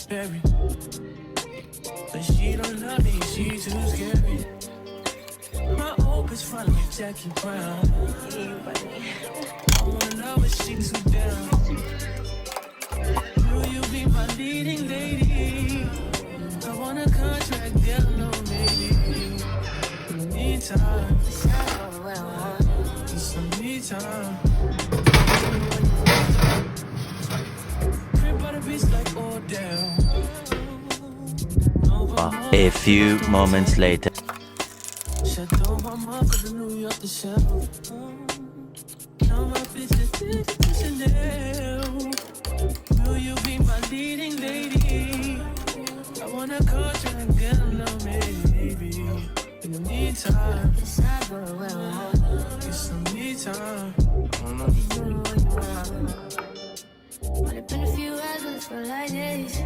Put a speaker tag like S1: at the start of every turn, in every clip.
S1: Berry, but she don't love me, she too scary. My old bitch front like Jackie Brown. I wanna love her, she too down. Will you be my leading lady? I want a contract, girl, no maybe. In the meantime, it's some me time.
S2: A few moments later.
S1: Will you be my leading lady? I wanna contract, girl, no maybe. In the meantime, it's some me time.
S3: Only been a few hours, but it felt like days.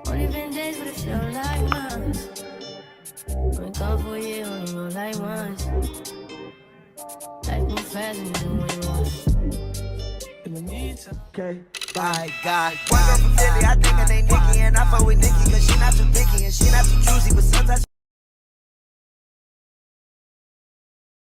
S3: Only been days, but it felt like months. Been gone for a year, only know like once. Life move fast and you do what you want.
S1: In the meantime,
S4: Okay, My God. One girl from Philly, I think her name Nikki, and I fuck with Nikki, cause she not too picky, and she not too choosy, but sometimes